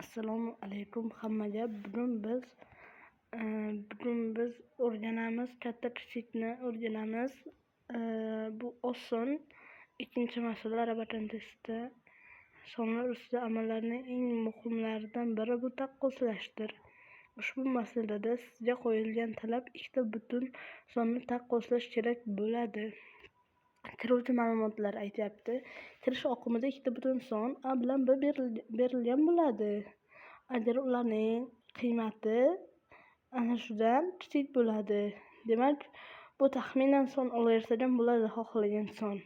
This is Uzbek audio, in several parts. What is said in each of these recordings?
Assalomu alaykum hammaga. Bugun biz o'rganamiz, katta kichikni o'rganamiz. Bu oson. Ikkinchi masala Rabatan testi. Sonlar ustida amallarning eng muhimlaridan biri bu taqqoslashdir. Ushbu masalada sizga qo'yilgan talab ikkita butun sonni taqqoslash kerak bo'ladi. Kiruvchi ma'lumotlar aytyapti. Kirish oqimida ikkita butun son A bilan B berilgan bo'ladi. Agar ularning qiymati ana shudan kichik bo'ladi, demak bu taxminan son olaversagan bo'ladi, xohlagan son.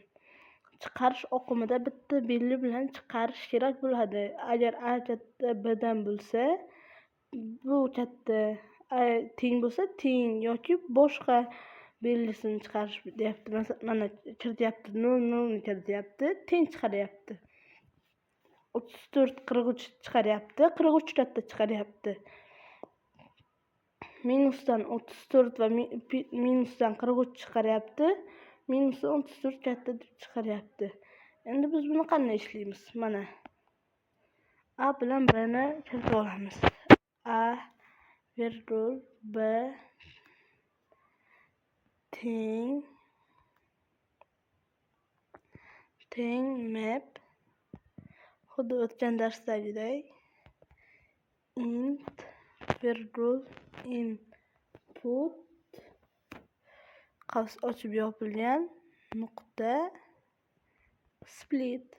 Chiqarish oqimida bitta belgi bilan chiqarish kerak bo'ladi. Agar A katta Bdan bo'lsa, bu katta A teng bo'lsa teng yoki boshqa belgisini chiqarish deyapti. Mana kirityapti, 0 ni kirityapti, teng chiqaryapti. 34 43 chiqaryapti, 43 katta chiqaryapti. Minusdan 34 va minusdan 43 chiqaryapti. Minusdan 34 katta deb chiqaryapti. Endi biz buni qanday ishlaymiz? Mana A bilan B ni kiritib olamiz. A virgul B teng map, xuddi o'tgan darsdagidek, int virgul input qavs ochib yopilgan nuqta split.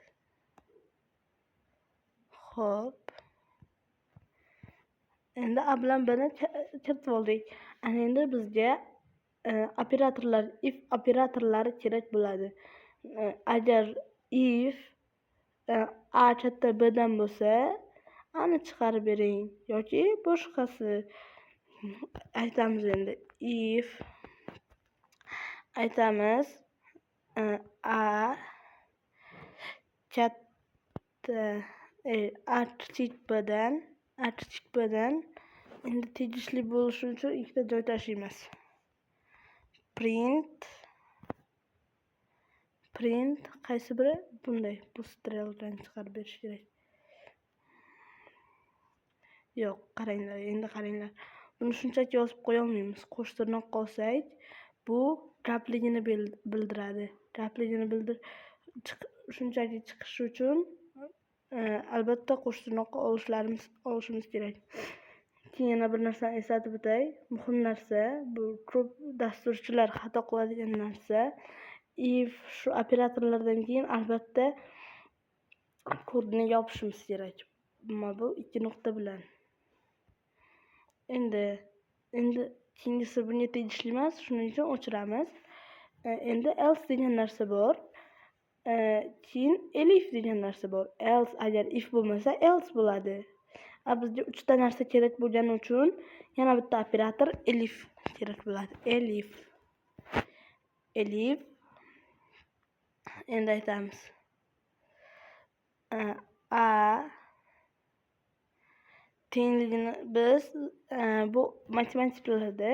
Xo'p. Endi A bilan B ni kiritib oldik. Ana endi bizga operatorlar, if operatorlari kerak bo'ladi. Agar if A katta Bdan bo'lsa, ani chiqarib bering yoki boshqasi. Aytamiz endi if aytamiz A katta A kichik Bdan endi tegishli bo'lishi uchun ikkita joy tashlaymiz. Print qaysi biri? Bunday, bu strelkani chiqarib berish kerak. Yo'q, qaranglar. Buni shunchaki yozib qo'ya olmaymiz. Qo'sh tirnoq qolsak, bu gapligini bildiradi. Shunchaki chiqishi uchun albatta qo'sh tirnoqqa olishimiz kerak. Keyin yana bir narsani eslatib o'tay. Muhim narsa, bu ko'p dasturchilar xato qiladigan narsa. If shu operatorlardan keyin albatta kodni yopishimiz kerak. Mana bu ikki nuqta bilan. Endi keyingisi bunga tegishli emas, shuning uchun o'chiramiz. Endi else degan narsa bor. Keyin elif degan narsa bor. Else agar if bo'lmasa else bo'ladi. Bizga 3 ta narsa kerak bo'lgani uchun yana bitta operator elif kerak bo'ladi. Elif endi aytamiz. A tengligini biz bu matematiklarda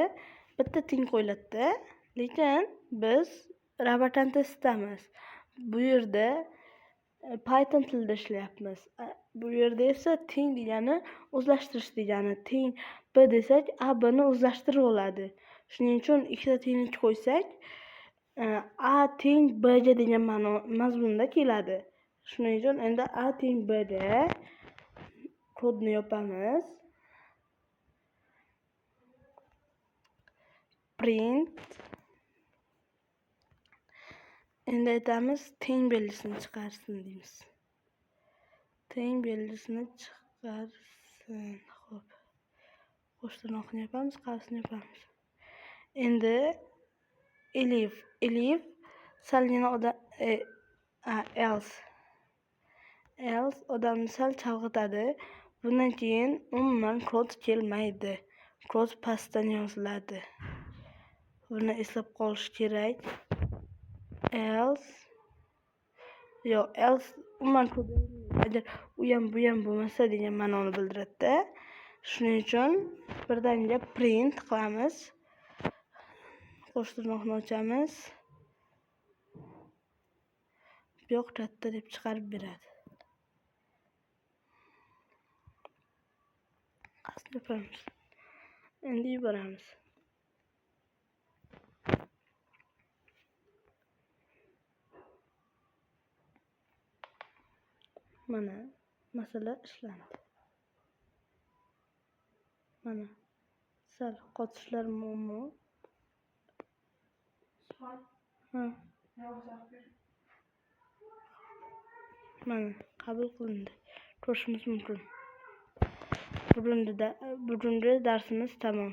bitta teng qo'yiladi, lekin biz Rabatan testdamiz. Bu yerda Python tilida ishlayapmiz. Bu yerda esa teng degani o'zlashtirish degani. Teng B desak, A B ni o'zlashtirib oladi. Shuning uchun ikkita tenglik qo'ysak, A teng B ga degan mazmunda keladi. Shuning uchun endi A teng B ga kodni yopamiz. Print. Endi aytamiz, teng belgisini chiqarsin deymiz. Teng belgisini chiqarsin. Xo'p. Qo'sh tirnoqni yopamiz, qavsni yopamiz. Endi elif salgina else odamni sal chalg'itadi. Bundan keyin umuman kod kelmaydi. Kod pastdan yoziladi. Buni eslab qolish kerak. Else umuman kod agar u ham bu ham bo'lmasa degan ma'noni bildiradi. Shuning uchun birdaniga print qilamiz. Qo'sh tirnoqni ochamiz. Bu yoq katta deb chiqarib beradi. Yapamiz. Endi yuboramiz. Mana masala ishlandi. Mana sal qotishlar muammo. Mana qabul qilindi. Ko'rishimiz mumkin. Bugungi darsimiz tamom.